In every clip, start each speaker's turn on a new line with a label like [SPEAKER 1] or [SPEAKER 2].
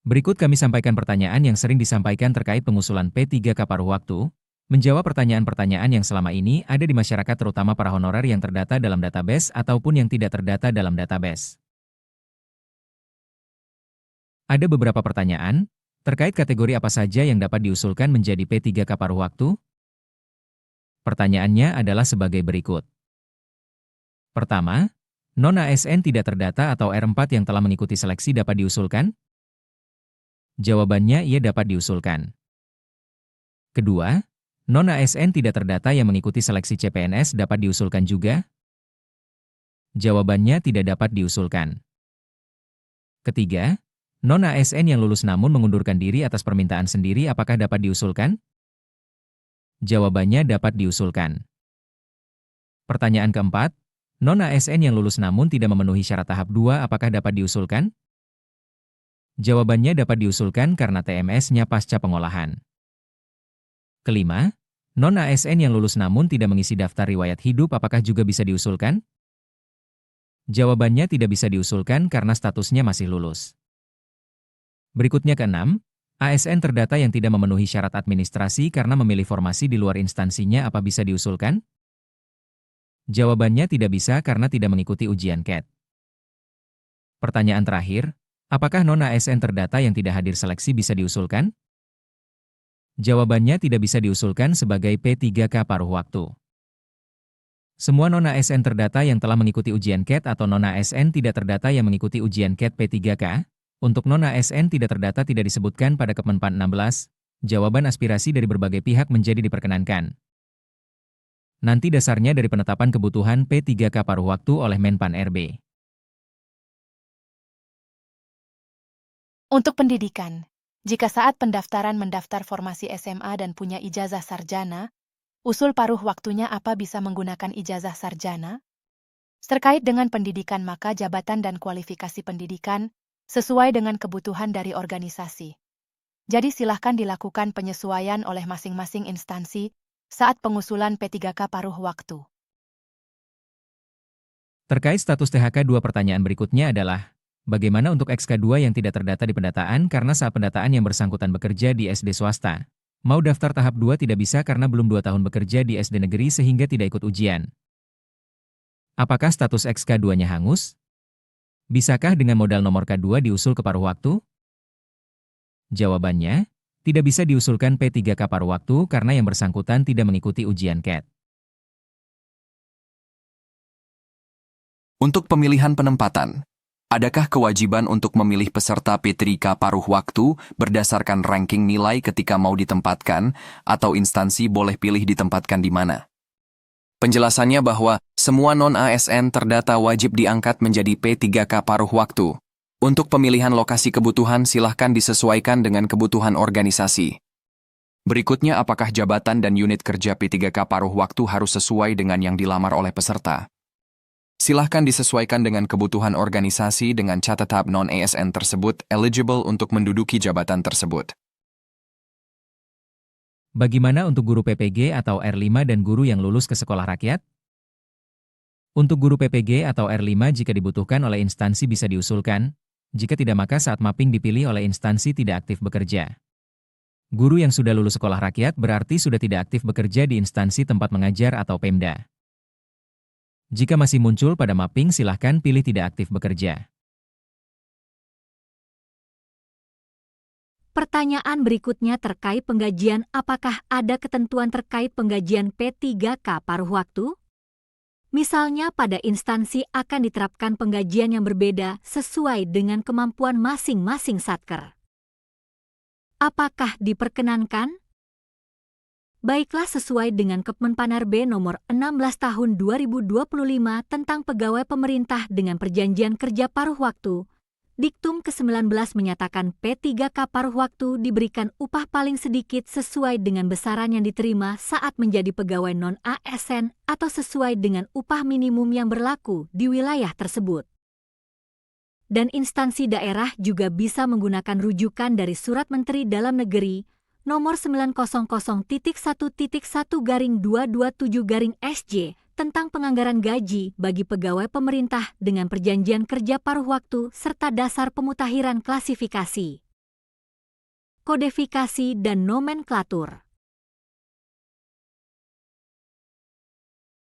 [SPEAKER 1] Berikut kami sampaikan pertanyaan yang sering disampaikan terkait pengusulan P3K paruh waktu, menjawab pertanyaan-pertanyaan yang selama ini ada di masyarakat terutama para honorer yang terdata dalam database ataupun yang tidak terdata dalam database. Ada beberapa pertanyaan, terkait kategori apa saja yang dapat diusulkan menjadi P3K paruh waktu? Pertanyaannya adalah sebagai berikut. Pertama, non-ASN tidak terdata atau R4 yang telah mengikuti seleksi dapat diusulkan? Jawabannya ia dapat diusulkan. Kedua, non-ASN tidak terdata yang mengikuti seleksi CPNS dapat diusulkan juga? Jawabannya tidak dapat diusulkan. Ketiga, non-ASN yang lulus namun mengundurkan diri atas permintaan sendiri apakah dapat diusulkan? Jawabannya dapat diusulkan. Pertanyaan keempat, non-ASN yang lulus namun tidak memenuhi syarat tahap 2 apakah dapat diusulkan? Jawabannya dapat diusulkan karena TMS-nya pasca pengolahan. Kelima, non-ASN yang lulus namun tidak mengisi daftar riwayat hidup apakah juga bisa diusulkan? Jawabannya tidak bisa diusulkan karena statusnya masih lulus. Berikutnya keenam, ASN terdata yang tidak memenuhi syarat administrasi karena memilih formasi di luar instansinya apa bisa diusulkan? Jawabannya tidak bisa karena tidak mengikuti ujian CAT. Pertanyaan terakhir, apakah non-ASN terdata yang tidak hadir seleksi bisa diusulkan? Jawabannya tidak bisa diusulkan sebagai P3K paruh waktu. Semua non-ASN terdata yang telah mengikuti ujian CAT atau non-ASN tidak terdata yang mengikuti ujian CAT P3K, untuk non-ASN tidak terdata tidak disebutkan pada Kemenpan 16, jawaban aspirasi dari berbagai pihak menjadi diperkenankan. Nanti dasarnya dari penetapan kebutuhan P3K paruh waktu oleh Menpan RB.
[SPEAKER 2] Untuk pendidikan, jika saat pendaftaran mendaftar formasi SMA dan punya ijazah sarjana, usul paruh waktunya apa bisa menggunakan ijazah sarjana? Terkait dengan pendidikan maka jabatan dan kualifikasi pendidikan sesuai dengan kebutuhan dari organisasi. Jadi silahkan dilakukan penyesuaian oleh masing-masing instansi saat pengusulan P3K paruh waktu.
[SPEAKER 1] Terkait status THK 2 pertanyaan berikutnya adalah, bagaimana untuk XK2 yang tidak terdata di pendataan karena saat pendataan yang bersangkutan bekerja di SD swasta? Mau daftar tahap 2 tidak bisa karena belum 2 tahun bekerja di SD negeri sehingga tidak ikut ujian. Apakah status XK2-nya hangus? Bisakah dengan modal nomor K2 diusul ke paruh waktu? Jawabannya, tidak bisa diusulkan P3K paruh waktu karena yang bersangkutan tidak mengikuti ujian CAT.
[SPEAKER 3] Untuk pemilihan penempatan, adakah kewajiban untuk memilih peserta P3K paruh waktu berdasarkan ranking nilai ketika mau ditempatkan, atau instansi boleh pilih ditempatkan di mana? Penjelasannya bahwa semua non-ASN terdata wajib diangkat menjadi P3K paruh waktu. Untuk pemilihan lokasi kebutuhan silahkan disesuaikan dengan kebutuhan organisasi. Berikutnya apakah jabatan dan unit kerja P3K paruh waktu harus sesuai dengan yang dilamar oleh peserta? Silahkan disesuaikan dengan kebutuhan organisasi dengan catatan non-ASN tersebut eligible untuk menduduki jabatan tersebut.
[SPEAKER 1] Bagaimana untuk guru PPG atau R5 dan guru yang lulus ke sekolah rakyat? Untuk guru PPG atau R5 jika dibutuhkan oleh instansi bisa diusulkan, jika tidak maka saat mapping dipilih oleh instansi tidak aktif bekerja. Guru yang sudah lulus sekolah rakyat berarti sudah tidak aktif bekerja di instansi tempat mengajar atau Pemda. Jika masih muncul pada mapping silahkan pilih tidak aktif bekerja.
[SPEAKER 4] Pertanyaan berikutnya terkait penggajian, apakah ada ketentuan terkait penggajian P3K paruh waktu? Misalnya pada instansi akan diterapkan penggajian yang berbeda sesuai dengan kemampuan masing-masing satker. Apakah diperkenankan? Baiklah, sesuai dengan Kemenpan RB nomor 16 tahun 2025 tentang pegawai pemerintah dengan perjanjian kerja paruh waktu, Diktum ke-19 menyatakan P3K paruh waktu diberikan upah paling sedikit sesuai dengan besaran yang diterima saat menjadi pegawai non-ASN atau sesuai dengan upah minimum yang berlaku di wilayah tersebut. Dan instansi daerah juga bisa menggunakan rujukan dari Surat Menteri Dalam Negeri nomor 900.1.1/227/SJ tentang penganggaran gaji bagi pegawai pemerintah dengan perjanjian kerja paruh waktu serta dasar pemutakhiran klasifikasi. kodifikasi, dan nomenklatur.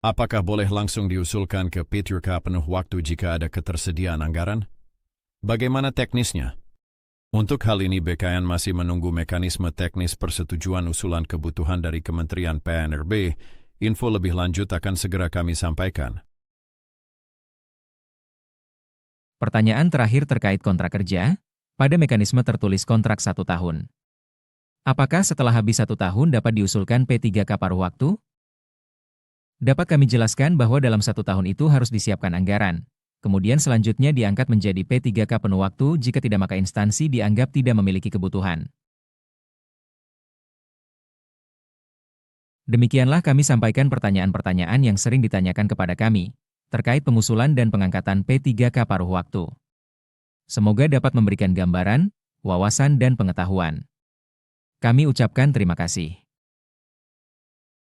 [SPEAKER 5] Apakah boleh langsung diusulkan ke P3K penuh waktu jika ada ketersediaan anggaran? Bagaimana teknisnya? Untuk hal ini BKN masih menunggu mekanisme teknis persetujuan usulan kebutuhan dari Kementerian PNRB. Info lebih lanjut akan segera kami sampaikan.
[SPEAKER 1] Pertanyaan terakhir terkait kontrak kerja, pada mekanisme tertulis kontrak 1 tahun. Apakah setelah habis 1 tahun dapat diusulkan P3K paruh waktu? Dapat kami jelaskan bahwa dalam 1 tahun itu harus disiapkan anggaran. Kemudian selanjutnya diangkat menjadi P3K penuh waktu jika tidak maka instansi dianggap tidak memiliki kebutuhan. Demikianlah kami sampaikan pertanyaan-pertanyaan yang sering ditanyakan kepada kami, terkait pengusulan dan pengangkatan P3K paruh waktu. Semoga dapat memberikan gambaran, wawasan dan pengetahuan. Kami ucapkan terima kasih.